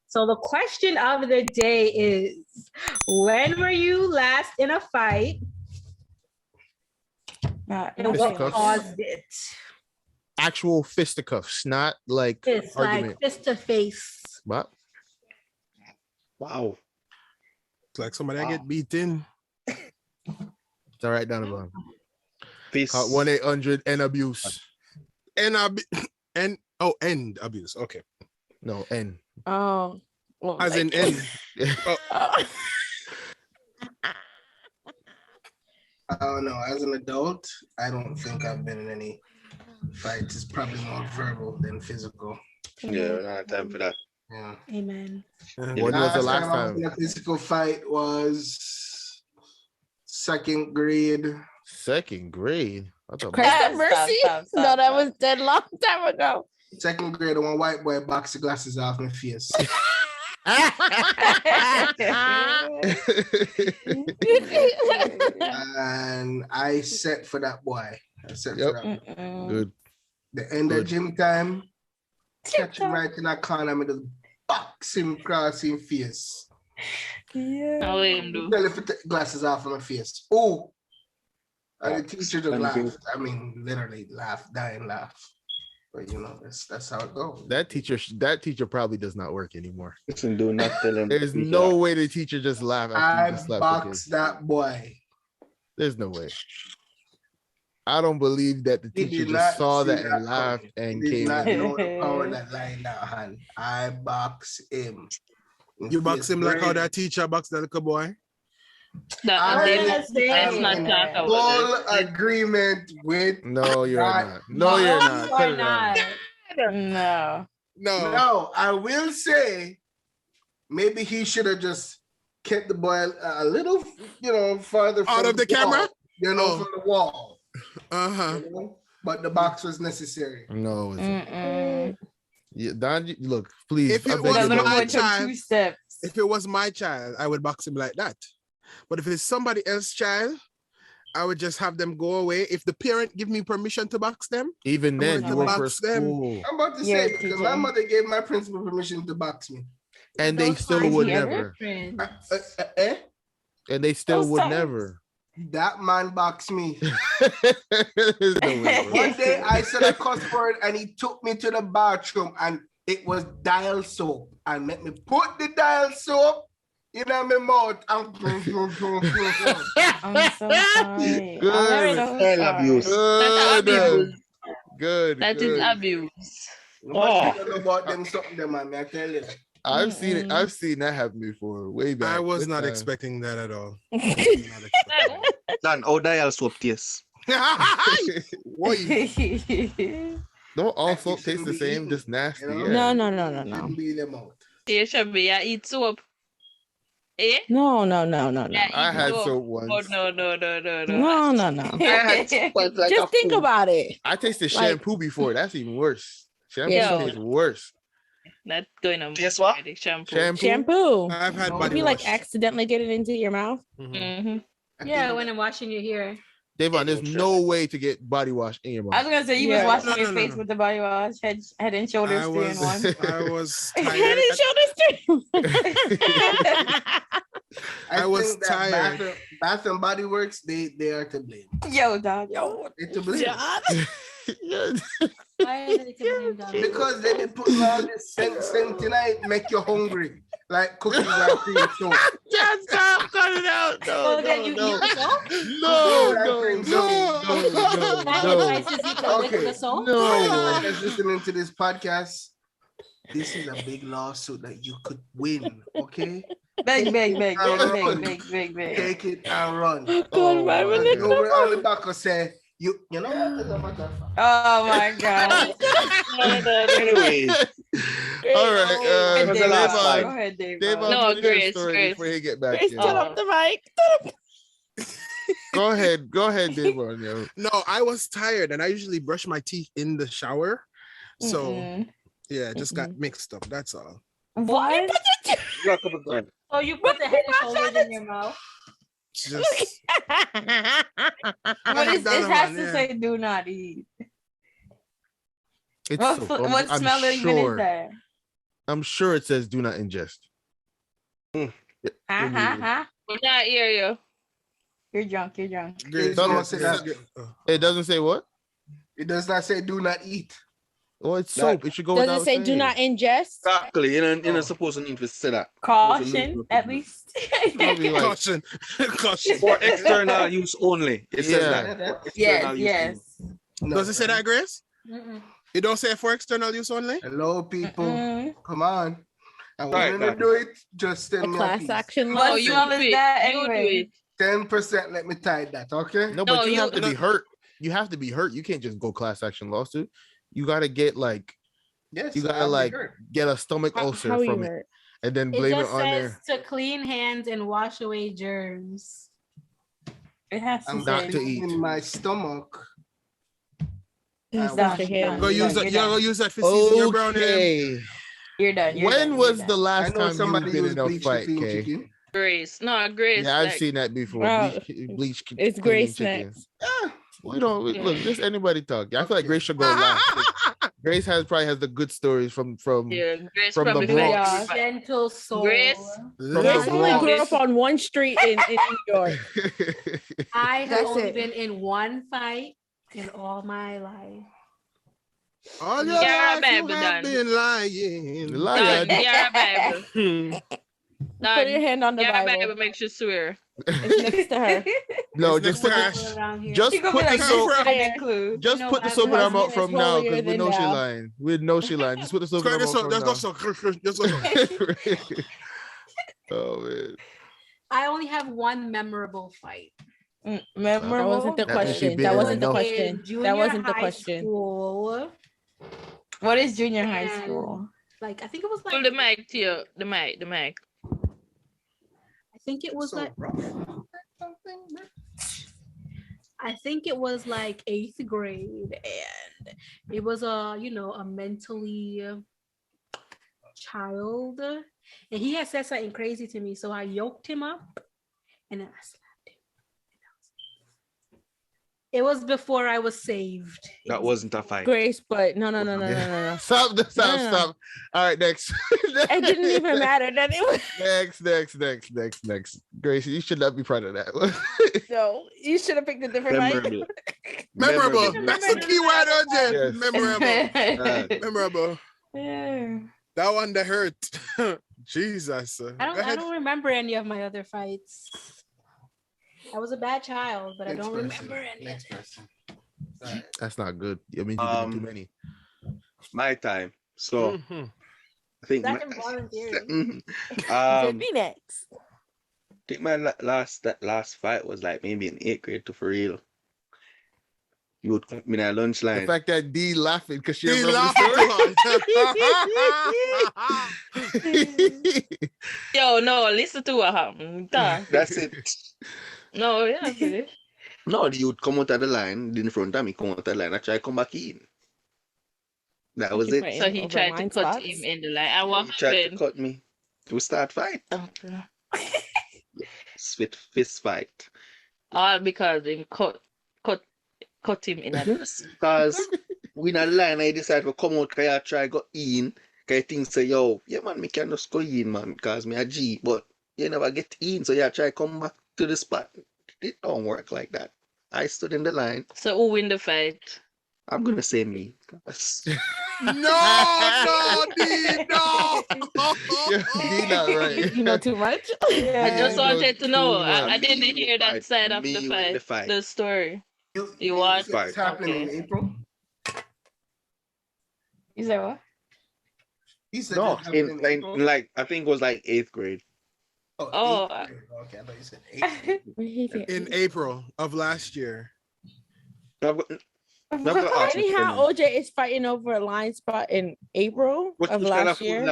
So the question of the day is, when were you last in a fight? And what caused it? Actual fisticuffs, not like It's argument. like fist to face. What? Wow. It's like somebody I get beaten. It's all right down the bottom. Peace. 1-800 end abuse. End abuse. Okay. No, N. Oh. As in N. I don't know. As an adult, I don't think I've been in any fights. It's probably more verbal than physical. Yeah, we don't have time for that. Yeah. Amen. When was the last I was in time? a physical fight was second grade. Second grade? I thought Christ have mercy. No, that was dead long time ago. Second grade, one white boy boxed the glasses off my face. And I set for that boy. I set for that boy. Good. The end of gym time, catch him right in that corner, and just box him across his face. Yeah. How him do? Tell if it take glasses off of my face. Oh, and the teacher just laughed. I mean, literally laughed, dying laugh. But you know, that's how it goes. That teacher probably does not work anymore. Listen, do not tell him. There's no way the teacher just laughed after you just slapped the kid. Boxed that boy. There's no way. I don't believe that the teacher just saw that and laughed and He did came not in. know the power that lie in that hand. I box him. You box him like how that teacher boxed that little boy? Let's not talk about full agreement with. No, you're not. No, you're not. You're not. No. No, I will say maybe he should have just kept the boy a little, farther Out of the camera? From the wall. Uh-huh. But the box was necessary. No, yeah, Don, look, please. If it was my child, I would box him like that. But if it's somebody else's child, I would just have them go away. If the parent give me permission to box them, even then, you work for school. I'm about to say, because my mother gave my principal permission to box me. And they still would never. And they still would never. That man boxed me. One day I said a cuss word and he took me to the bathroom and it was dial soap. And let me put the dial soap in my mouth. I'm so sorry. Good. Abuse. Good. That is abuse. I don't know about them something them, man. I tell you. I've seen it. I've seen that happen before. Way back. I was not expecting that at all. Dan, how dial soap taste? Don't all soap taste the same, just nasty. No. Yeah, should be. I eat soap. Eh? No. Yeah, I had soap once. Oh, no. No. Just think about it. I tasted shampoo before. That's even worse. Shampoo tastes worse. Not going on. Guess what? Shampoo. I've had If you like accidentally get it into your mouth. Yeah, when I'm washing your hair. Devon, there's no way to get body wash in your mouth. I was gonna say you was washing your face with the body wash, head and shoulders three in one. I was tired. Head and shoulders three. I was tired. Bath and Body Works, they are to blame. Yo, dog. They're to blame. Why are they to blame, dog? Because they been putting all this scent tonight, make you hungry. Like cookies and cream soap. Just stop, cut it out. So then you eat the soap? No. Just listening to this podcast. This is a big lawsuit that you could win. Okay. Big. Take it and run. God, man, on the back will say, you know what? Oh my God. Anyway. All right. Go ahead, Dave. No, Grace. Before you get back Grace, here. turn up the mic. Go ahead, Devon. Yo. No, I was tired and I usually brush my teeth in the shower. So yeah, just got mixed up. That's all. What? Oh, you put the head and shoulders in your mouth? Just What is it has to say do not eat. It's What smell even is that? I'm sure it says do not ingest. We're not hear you. You're drunk. It doesn't say what? It does not say do not eat. Oh, it's soap. It should go without Does it say do not ingest? Exactly. You're not supposed to need to say that. Caution, at least. Caution. For external use only. It says that. Yes. Does it say that, Grace? It don't say for external use only? Hello, people. Come on. I want to do it. Just send me a class piece. action. Oh, you do it. 10%. Let me tie that. Okay. No, but you have to be hurt. You have to be hurt. You can't just go class action lawsuit. You gotta get like, you gotta get a stomach ulcer from it, and then blame it on there. To clean hands and wash away germs. It has to not to eat. In my stomach. You're gonna use that for seasoning your brown ham. You're done. When was the last time you've been in a fight, Kay? Grace. No, Grace. Yeah, I've seen that before. Bleach it's Grace next. We don't look. Just anybody talk. I feel like Grace should go last. Grace probably has the good stories from Grace from the Bronx. Gentle soul. Grace only grew up on one street in New York. I have only been in one fight in all my life. All your life you have been lying. You're a Bible. Put your hand on the Bible. Makes you swear. It's next to her. No, just put the soap in her mouth from now because we know she lying. We know she lying. Just put the soap in her mouth from now. Oh man. I only have one memorable fight. Memorable? That wasn't the question. That wasn't the question. That wasn't the question. What is junior high school? Like I think it was like pull the mic to you. The mic. I think it was I think it was like 8th grade, and it was a mentally child, and he had said something crazy to me, so I yoked him up, and then I slapped him. It was before I was saved. That wasn't a fight. Grace, but no. Stop. All right, next. It didn't even matter that it was. Next. Grace, you should not be proud of that. No, you should have picked a different Memorable. Memorable. That's the key word, OJ. Yes. Memorable. Yeah. That one that hurt. Jesus. I don't remember any of my other fights. I was a bad child, but I don't remember any. Next person. That's not good. I mean, you did too many. My time. So I think be next. I think my last fight was like maybe in 8th grade to for real. You would come in at lunch line. The fact that D laughing because she laughing. Yo, no, listen to what happened. That's it. No, yeah. No, you would come out of the line, in front of me, come out of the line, I try to come back in. That was it. So he tried to cut him in the line. I walked in. He tried to cut me. We start fight. Okay. Fist fight. All because he cut him in a because we in a line, I decided to come out, I try to go in. I think say, yo, yeah man, me can just go in, man, because me a G, but you never get in, so you try to come back to the spot. It don't work like that. I stood in the line. So who win the fight? I'm gonna say me. No, D, no. D not right. You know too much. I just wanted to know. I didn't hear that side of the fight. The story. You watched? It's happening in April. You said what? He said no, in like I think it was like 8th grade. Oh. Okay, I thought you said 8th grade. In April of last year. Anyhow, OJ is fighting over a line spot in April of last year.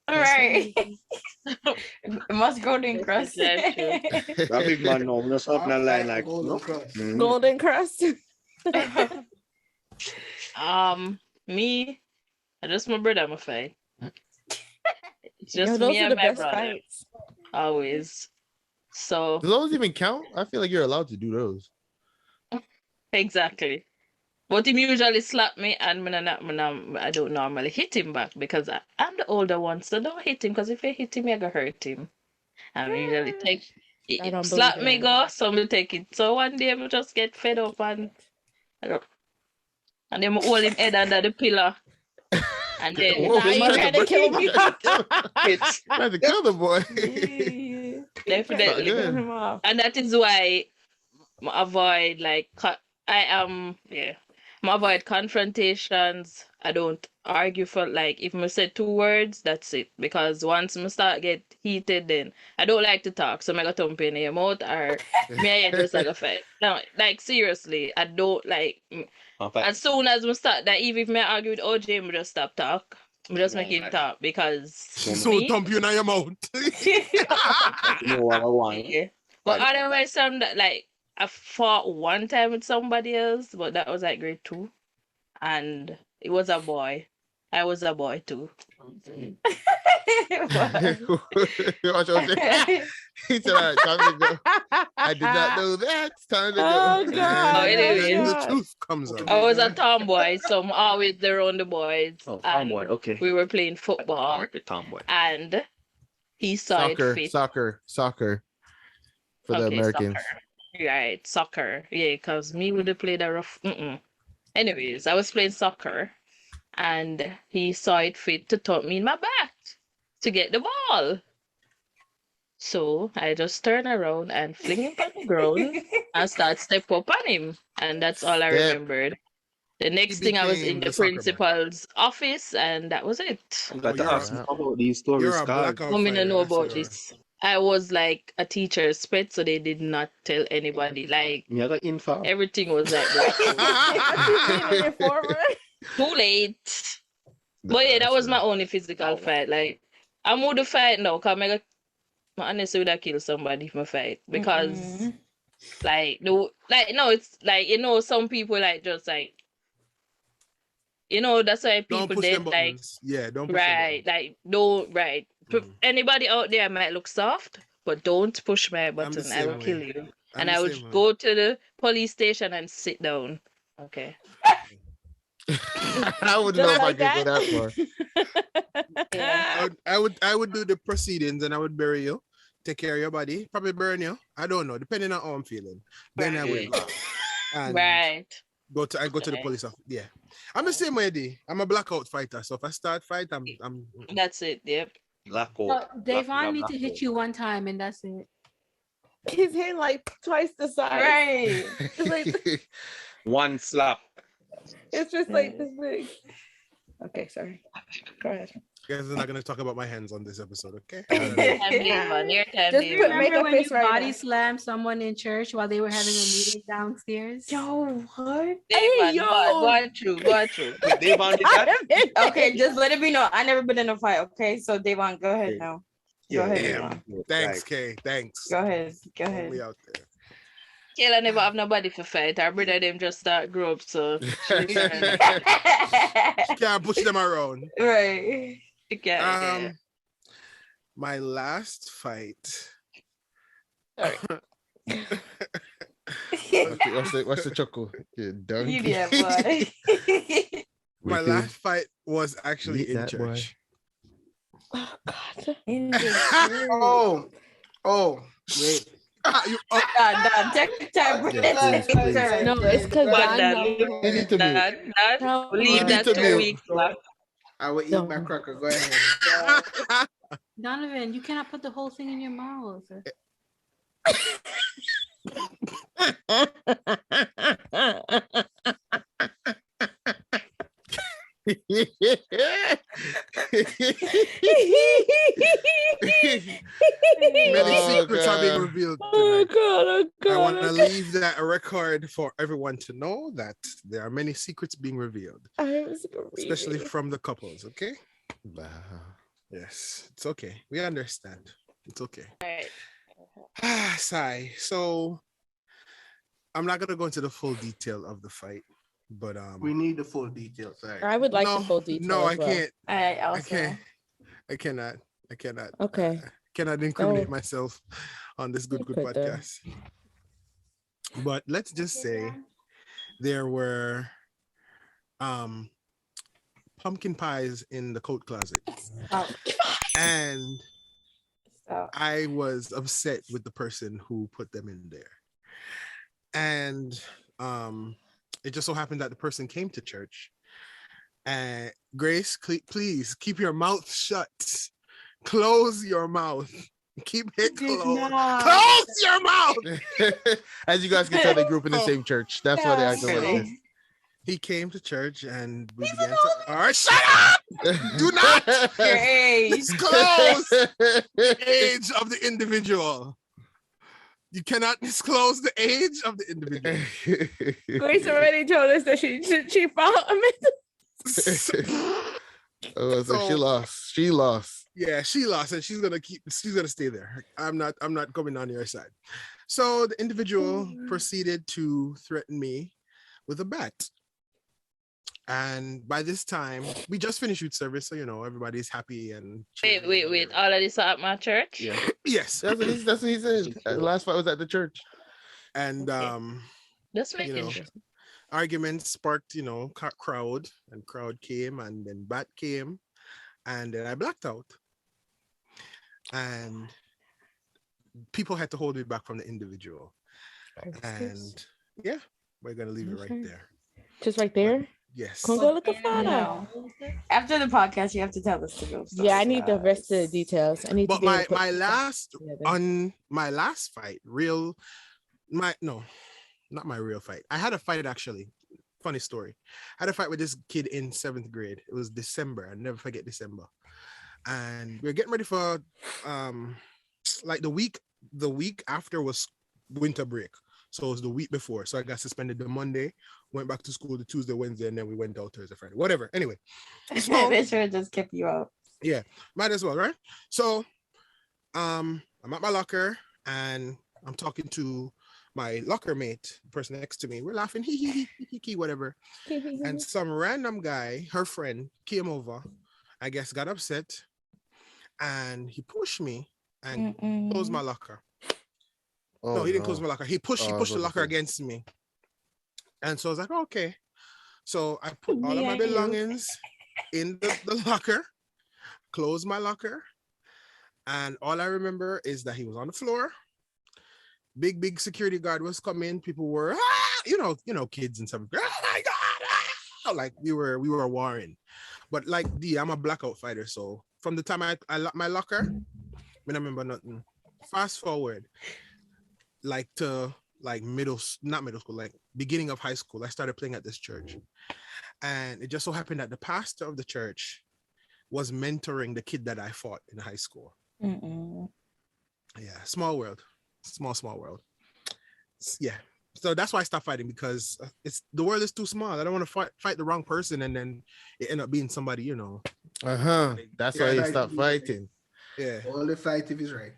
All right. Must Golden Crust. That big man, no, we're not in a line like Golden Crust. Me, just my brother, I'm a fight. It's just those me are and the my best brother. fights. Always. So do those even count? I feel like you're allowed to do those. Exactly. But him usually slap me, and I don't normally hit him back because I'm the older one, so don't hit him, because if I hit him, I gonna hurt him. I usually take slap me go, so me take it. So one day I just get fed up and then I hold him head under the pillar. And then now you're trying to kill me. Trying to kill the boy. Definitely. And that is why I avoid I avoid confrontations. I don't argue for if I say 2 words, that's it. Because once I start get heated, then I don't like to talk. So I got thump in your mouth or me I just like a fight. No, seriously, I don't like. As soon as we start that, even if I argue with OJ, I just stop talk. I just make him talk because. So thump you in your mouth. No, I want. Yeah. But otherwise, I fought one time with somebody else, but that was like grade 2, and it was a boy. I was a boy too. Watch what I'm saying. He said, "All right, time to go." I did not know that. It's time to go. Oh God! Anyway, the truth comes out. I was a tomboy, so I'm always around the boys. Oh, tomboy. Okay. We were playing football, tomboy, and he saw it fit. Soccer for the Americans. Soccer. Right, soccer. Yeah, because me would have played a rough. Anyways, I was playing soccer, and he saw it fit to taunt me in my back to get the ball. So I just turn around and fling him on the ground and start step up on him. And that's all I remembered. The next thing I was in the principal's office, and that was it. I'm going to ask you about these stories. I don't know about this. I was like a teacher's pet, so they did not tell anybody. Everything was like too late. But yeah, that was my only physical fight. Like, I would have fight now, because I honestly would have killed somebody if I fight. Because, it's like, some people just like, that's why people dead, like, don't push right, like, don't, right. Anybody out there might look soft, but don't push my button. I will kill you. And I would go to the police station and sit down. Okay. I wouldn't know if I could go that far. Yeah. I would do the proceedings and I would bury you, take care of your body, probably burn you. I don't know, depending on how I'm feeling. Then I would right. I go to the police office. Yeah. I'm the same way, D. I'm a blackout fighter. So if I start fight, I'm That's it, yep. Blackout. Davon need to hit you one time and that's it. His hand like twice the size. Right. It's like, one slap. it's just like this big. Okay, sorry. Go ahead. You guys are not gonna talk about my hands on this episode, okay? Just remember when you body slammed someone in church while they were having a meeting downstairs? Yo, what? Hey, yo. Go through. Davon did that? Okay, just let it be known. I never been in a fight, okay? So Davon, go ahead now. Go ahead. Davon. Thanks, Kay. Thanks. Go ahead. We out there. Kayla never have nobody for fight. Our brother them just start grow up, so she can't push them around. Right. My last fight. What's the chuckle? You donkey. Yeah, boy. My last fight was actually in church. Oh God! In the church. Oh, wait. Take time. No, it's because leave that 2 weeks left. I will eat my cracker. Go ahead. Donovan, you cannot put the whole thing in your mouth. Many secrets are being revealed tonight. Oh God. I want to leave that a record for everyone to know that there are many secrets being revealed, especially from the couples. Okay. Yes, it's okay. We understand. It's okay. Sigh. So I'm not gonna go into the full detail of the fight, but we need the full details. Right? I would like the full details. No, I can't. I cannot. Okay. I cannot incriminate myself on this good podcast. But let's just say there were pumpkin pies in the coat closet. And I was upset with the person who put them in there. And it just so happened that the person came to church. And Grace, please keep your mouth shut. Close your mouth. Keep it closed. Close your mouth. As you guys can tell, they grew up in the same church. That's why they acted like this. He came to church and we began to. All right, shut up! Do not disclose the age of the individual. You cannot disclose the age of the individual. Grace already told us that she found Oh, so she lost. She lost. Yeah, she lost, and she's gonna stay there. I'm not coming on your side. So the individual proceeded to threaten me with a bat. And by this time, we just finished youth service, so everybody's happy and wait. All of this at my church? Yeah. Yes. That's what he said. The last fight was at the church. And That's making arguments sparked, crowd came, and then bat came, and then I blacked out. And people had to hold me back from the individual. And yeah, we're gonna leave it right there. Just right there? Yes. Come go look at photo. After the podcast, you have to tell us the real story. Yeah, I need the rest of the details. I need. But my last fight, not my real fight. I had a fight actually. Funny story. I had a fight with this kid in 7th grade. It was December. I'll never forget December. And we were getting ready for like the week after was winter break. So it was the week before. So I got suspended the Monday, went back to school the Tuesday, Wednesday, and then we went out Thursday, Friday. Whatever. Anyway. So, they should have just kept you out. Yeah, might as well, right? So I'm at my locker and I'm talking to my locker mate, the person next to me. We're laughing, hee, whatever. And some random guy, her friend, came over, I guess got upset, and he pushed me and closed my locker. Oh, no, he didn't close my locker. He pushed the locker against me. And so I was like, okay. So I put all of my belongings in the locker, closed my locker. And all I remember is that he was on the floor. Big security guard was coming. People were, kids and stuff. Oh my God. Like we were warring. But like I'm a blackout fighter. So from the time I locked my locker, I remember nothing. Fast forward, like to like not middle school, like beginning of high school, I started playing at this church. And it just so happened that the pastor of the church was mentoring the kid that I fought in high school. Yeah, small world. Small world. Yeah. So that's why I stopped fighting, because the world is too small. I don't want to fight the wrong person and then it end up being somebody, That's why you stopped fighting. Yeah. Only fight if he's right.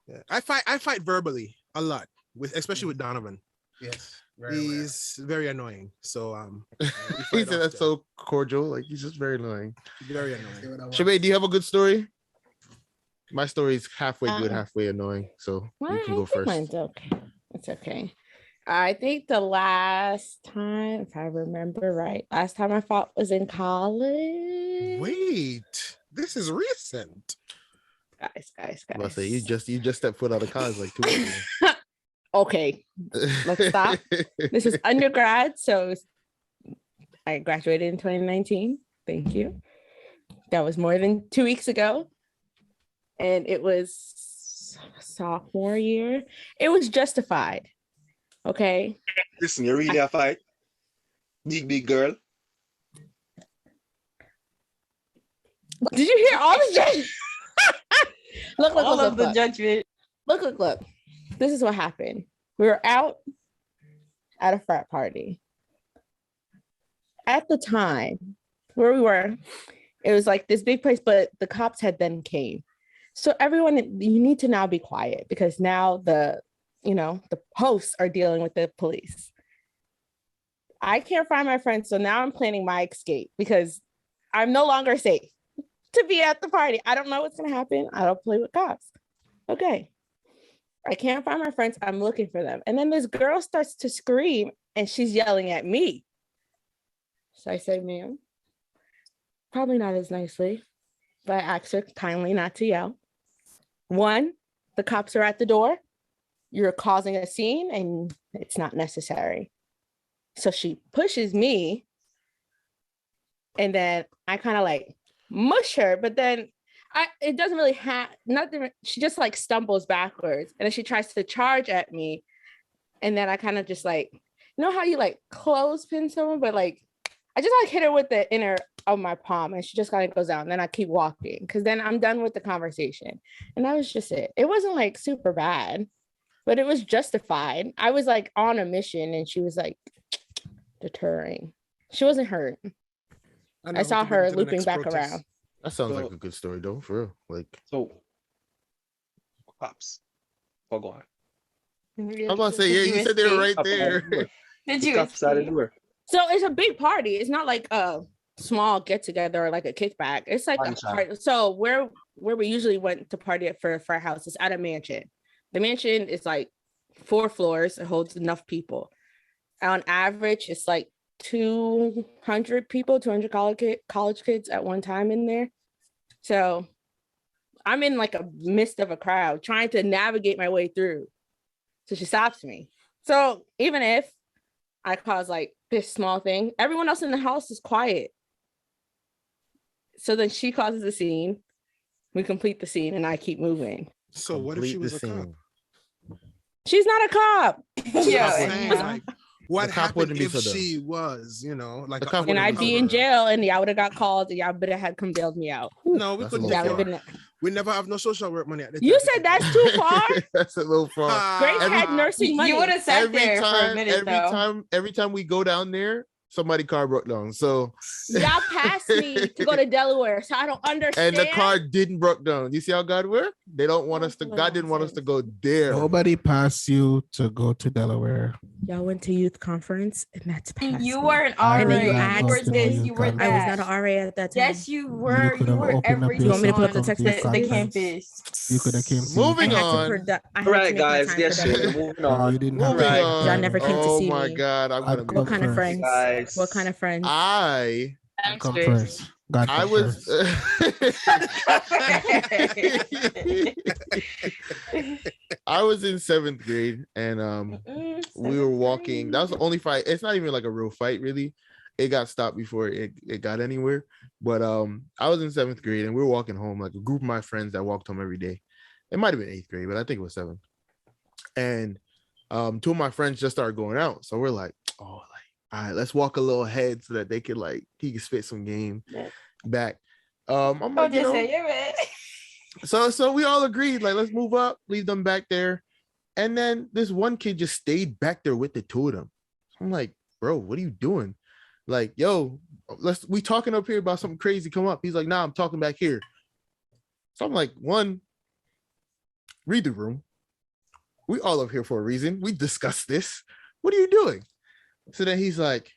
Yeah. I fight verbally a lot, especially with Donovan. Yes. He's very annoying. So he said that's so cordial. Like he's just very annoying. Very annoying. Shaay, do you have a good story? My story is halfway good, halfway annoying. So you can go first. Mine's okay. It's okay. I think the last time, if I remember right, last time I fought was in college. Wait, this is recent. Guys. I'll say you just stepped foot out of college like 2 weeks ago. Okay, let's stop. This is undergrad, so I graduated in 2019. Thank you. That was more than 2 weeks ago. And it was sophomore year. It was justified. Okay. Listen, you really a fight? Big girl. Did you hear all the judgment? Look. Judgment. Look. This is what happened. We were out at a frat party. At the time where we were, it was like this big place, but the cops had then came. So everyone, you need to now be quiet, because now the hosts are dealing with the police. I can't find my friends, so now I'm planning my escape because I'm no longer safe to be at the party. I don't know what's going to happen. I don't play with cops. Okay. I can't find my friends. I'm looking for them. And then this girl starts to scream and she's yelling at me. So I said, ma'am, probably not as nicely, but I asked her kindly not to yell. One, the cops are at the door. You're causing a scene and it's not necessary. So she pushes me and then I kind of like mush her, but then it doesn't really have nothing. She just like stumbles backwards and then she tries to charge at me. And then I kind of just like, you know how you like clothespin someone, but like, I just like hit her with the inner of my palm and she just kind of goes down. And then I keep walking because then I'm done with the conversation. And that was just it. It wasn't like super bad, but it was justified. I was like on a mission and she was like deterring. She wasn't hurt. I saw her looping back around. That sounds like a good story though, for real. Like, so cops. Oh, go on. I'm about to say, yeah, you said they were right there. Did you? Cops out of the door. So it's a big party. It's not like a small get together or like a kickback. It's like a party. So where we usually went to party at for a frat house is at a mansion. The mansion is like 4 floors. It holds enough people. On average, it's like 200 people, 200 college kids at one time in there. So I'm in like a midst of a crowd trying to navigate my way through. So she stops me. So even if I cause like this small thing, everyone else in the house is quiet. So then she causes a scene. We complete the scene and I keep moving. So what if she was a cop? She's not a cop. Yeah. What happened if she was, you know, like, and I'd be in jail and y'all would have got called and y'all would have come bailed me out. No, we couldn't. We never have no social work money at the time. You said that's too far. That's a little far. Grace had nursing money. You would have sat there for a minute, every time we go down there, somebody's car broke down. So y'all passed me to go to Delaware, so I don't understand. And the car didn't broke down. You see how God worked? They don't want us to. God didn't want us to go there. Nobody passed you to go to Delaware. Y'all went to youth conference, and that's past you were an RA. You were this. You were that. I was not an RA at that time. Yes, you were. You were every. You want me to put up the text message? The campus. You could have came. Moving on. All right, guys. Yes, moving on. You didn't moving on. Y'all never came to see me. Oh my God! I'm gonna. What kind of friends? Guys. What kind of friends? I come first. I was. I was in 7th grade, and we were walking. That was the only fight. It's not even like a real fight, really. It got stopped before it got anywhere. But I was in 7th grade, and we were walking home, like a group of my friends that walked home every day. It might have been 8th grade, but I think it was 7th. And 2 of my friends just started going out, so we're like, oh, like, all right, let's walk a little ahead so that they could like he could spit some game back. I'm like, you know, so we all agreed, like, let's move up, leave them back there. And then this one kid just stayed back there with the 2 of them. I'm like, bro, what are you doing? Like, yo, we talking up here about something crazy, come up. He's like, nah, I'm talking back here. So I'm like, one, read the room. We all up here for a reason. We discussed this. What are you doing? So then he's like,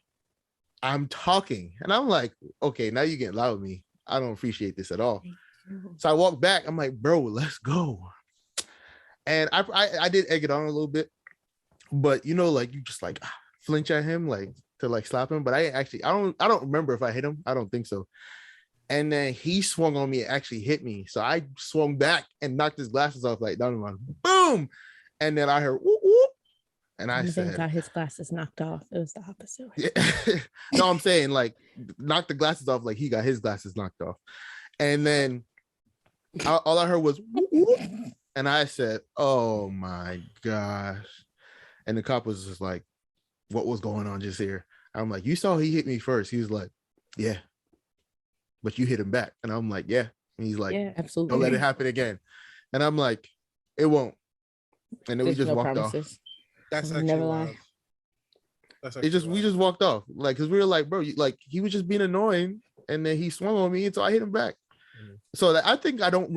I'm talking. And I'm like, okay, now you get loud with me. I don't appreciate this at all. So I walk back. I'm like, bro, let's go. And I did egg it on a little bit. But, you know, like, you just like flinch at him, like, to like slap him. But I don't remember if I hit him. I don't think so. And then he swung on me and actually hit me. So I swung back and knocked his glasses off, like, down in my boom. And then I heard, whoop, whoop. And I said, got his glasses knocked off. It was the opposite. Yeah. No, I'm saying, like, knocked the glasses off like he got his glasses knocked off. And then all I heard was, whoop, whoop. And I said, oh my gosh. And the cop was just like, what was going on just here? I'm like, you saw he hit me first. He was like, yeah, but you hit him back. And I'm like, yeah. And he's like, yeah, absolutely. Don't let it happen again. And I'm like, it won't. And then we just walked off. That's actually never lie. We just walked off, like, because we were like, bro, like, he was just being annoying, and then he swung on me, and so I hit him back. So I think I don't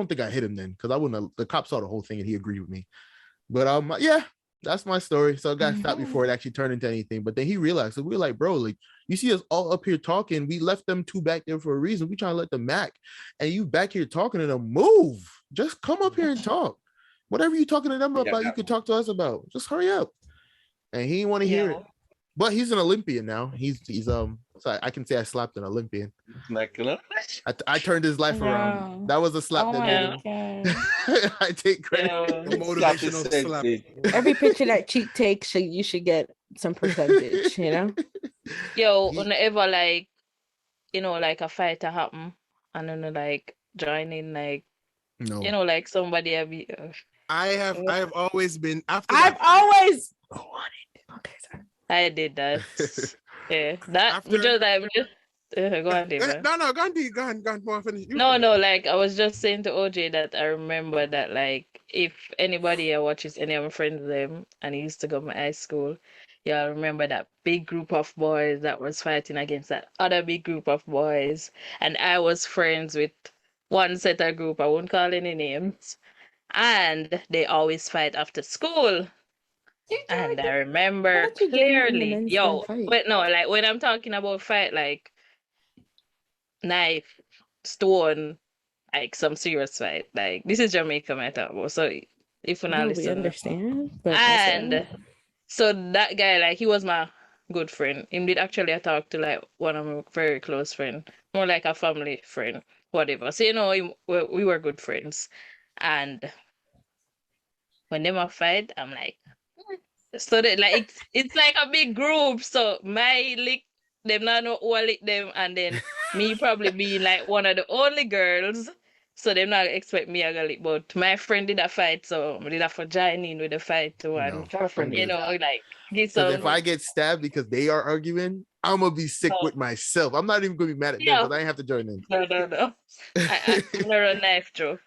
think I hit him then, because I wouldn't have, the cop saw the whole thing and he agreed with me. But yeah, that's my story. So I got stopped before it actually turned into anything. But then he realized, so we were like, bro, like, you see us all up here talking. We left them 2 back there for a reason. We trying to let them back, and you back here talking to them. Move, just come up here and talk. Whatever you talking to them about, you can talk to us about. Just hurry up. And he didn't want to hear it. But he's an Olympian now. He's so I can say I slapped an Olympian. Like, you know? I turned his life around. That was a slap that made him. I take credit. A motivational slap. Every picture that Cheek takes, you should get some percentage, you know? Yo, whenever like, like a fight happen, and then like join in like, No. like somebody I have always been after. I've always wanted. Okay, sorry. I did that. Yeah, that After- just go on, David. No, go on. More finish. No, like I was just saying to OJ that I remember that like if anybody watches any of my friends them and he used to go to my high school, yeah, I remember that big group of boys that was fighting against that other big group of boys, and I was friends with one set of group. I won't call any names, and they always fight after school. And I remember clearly, but no, like when I'm talking about fight, like knife, stone, like some serious fight. Like this is Jamaica, my talk about. So if you're not listening, we understand. But and so that guy, like he was my good friend. Him did actually I talked to like one of my very close friend, more like a family friend, whatever. So we were good friends, and when they might fight, I'm like, so that like it's like a big group. So my lick them not know who I lick them, and then me probably being like one of the only girls. So them not expect me to lick, but my friend did a fight, so I did have to join in with the fight too, and like because if I get stabbed because they are arguing, I'm gonna be sick with myself. I'm not even gonna be mad at them because I ain't have to join in. No. I'm gonna run knife through.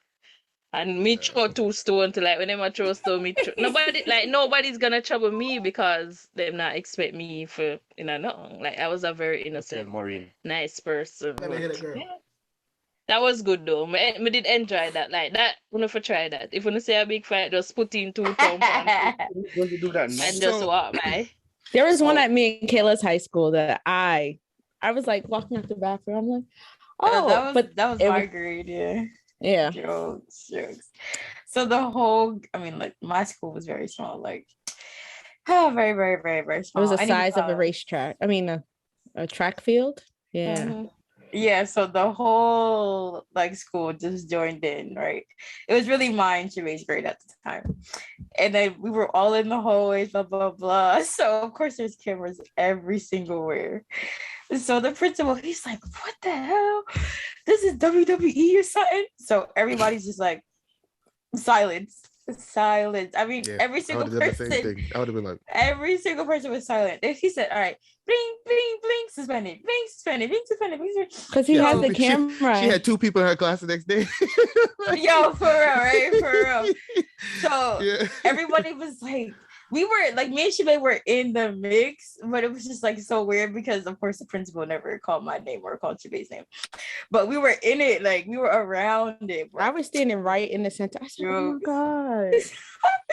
And me throw two stones to like whenever I throw stone, nobody's gonna trouble me because they not expect me for nothing. Like I was a very innocent, nice person. That was good though. Me did enjoy that. Like that, we never try that. If you say a big fight, just put in 2 pounds and just walk by. There was one at me and Kayla's high school that I was like walking out the bathroom. I'm like, that was my grade, yeah. Yeah. Jokes. So the whole, like my school was very small, like very, very, very, very small. It was the size of a racetrack. A track field. Yeah. Mm-hmm. Yeah, so the whole school just joined in, right? It was really my and Shay's grade at the time. And then we were all in the hallways, blah, blah, blah. So of course there's cameras every single where. So the principal, he's like, what the hell? This is WWE or something? So everybody's just like, silence. Every single person. I would have been like, every single person was silent. Then he said, all right, bling, bling, bling, suspended, bling, suspended, bling, suspended, bling, suspended. Because he has the camera. She had 2 people in her class the next day. Yo, for real, right? For real. So everybody was like, we were like, me and Shaay were in the mix, but it was just so weird because of course the principal never called my name or called Shay's name, but we were in it, we were around it. I was standing right in the center. I said, oh my god,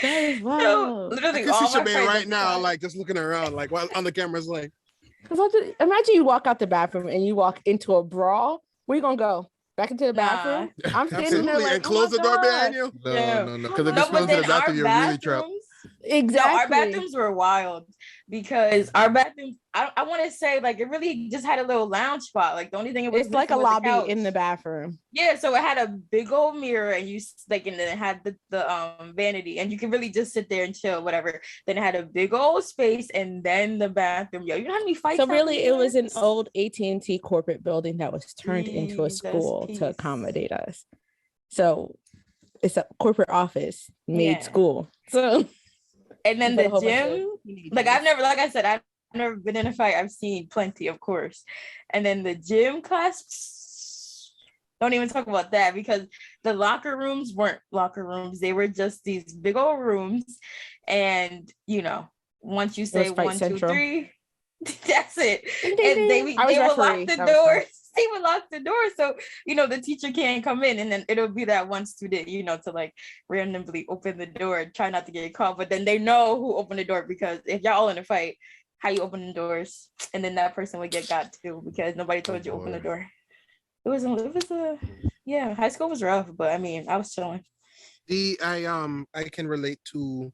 that is wild. So, literally, I can see Shaay right now, just looking around, while on the cameras, imagine you walk out the bathroom and you walk into a brawl. Where you gonna go? Back into the bathroom? I'm standing there and close the door behind you. No. Because if it's close to the bathroom, you're really trapped. Exactly. No, our bathrooms were wild because our bathrooms, I want to say it really just had a little lounge spot. The only thing it's like a lobby in the bathroom. Yeah, so it had a big old mirror and and then it had the vanity and you can really just sit there and chill, whatever. Then it had a big old space and then the bathroom. Yo, you know how many fights? So really, it was an old AT&T corporate building that was turned into a school to accommodate us. So it's a corporate office made school. So. And then the gym, I've never been in a fight. I've seen plenty, of course. And then the gym class, don't even talk about that because the locker rooms weren't locker rooms. They were just these big old rooms. And, once you say 1, 2, 3, that's it. And they would lock the doors. They would lock the door so the teacher can't come in, and then it'll be that one student to randomly open the door, try not to get caught, but then they know who opened the door because if y'all all in a fight, how you open the doors, and then that person would get got too because nobody told you to open the door. High school was rough, but I was chilling. I can relate to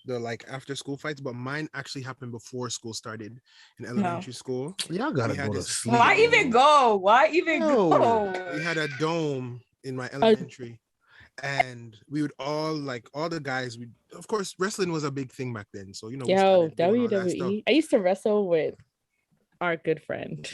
the like after school fights, but mine actually happened before school started in elementary school. Y'all gotta We had go to this sleep. Why even go? Why even No. go? We had a dome in my elementary, and we would all like all the guys. We of course wrestling was a big thing back then, so you know we Yo, started doing all that stuff. WWE. I used to wrestle with our good friend.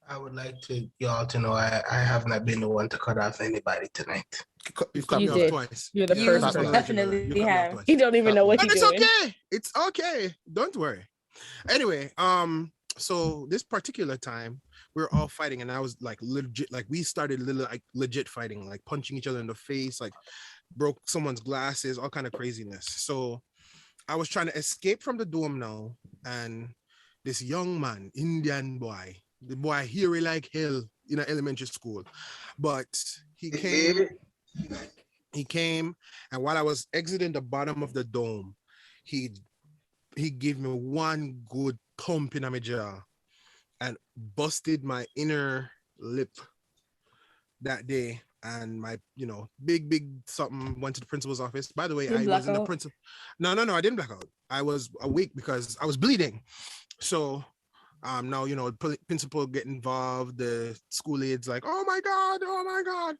I would like to y'all to know I have not been the one to cut off anybody tonight. You've cut You me off did. twice. You're the Yeah, first that's person. not legit, Definitely you cut me off have. twice. He don't even know what But he's it's doing. okay. It's okay. Don't worry. Anyway, so this particular time we were all fighting, and I was like legit, like we started little like legit fighting, like punching each other in the face, like broke someone's glasses, all kind of craziness. So I was trying to escape from the dome now, and this young man, Indian boy, the boy hairy like hell in an elementary school, but he came, and while I was exiting the bottom of the dome, he gave me one good thump in my jaw and busted my inner lip that day. And my, big something went to the principal's office. By the way, I was in the principal. No, I didn't black out. I was awake because I was bleeding. So now, principal get involved, the school aides like, oh my God.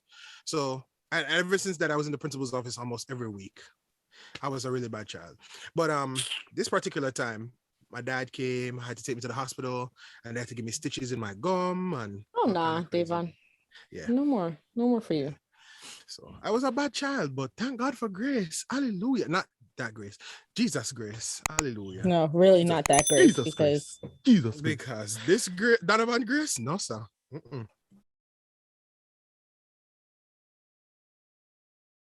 So and ever since that, I was in the principal's office almost every week. I was a really bad child. But this particular time, my dad came, had to take me to the hospital, and they had to give me stitches in my gum and Devon. Yeah. No more for you. So I was a bad child, but thank God for grace. Hallelujah. Not that grace. Jesus grace. Hallelujah. No, really not that grace. Jesus Christ. Jesus Christ. Because this Donovan grace, no, sir.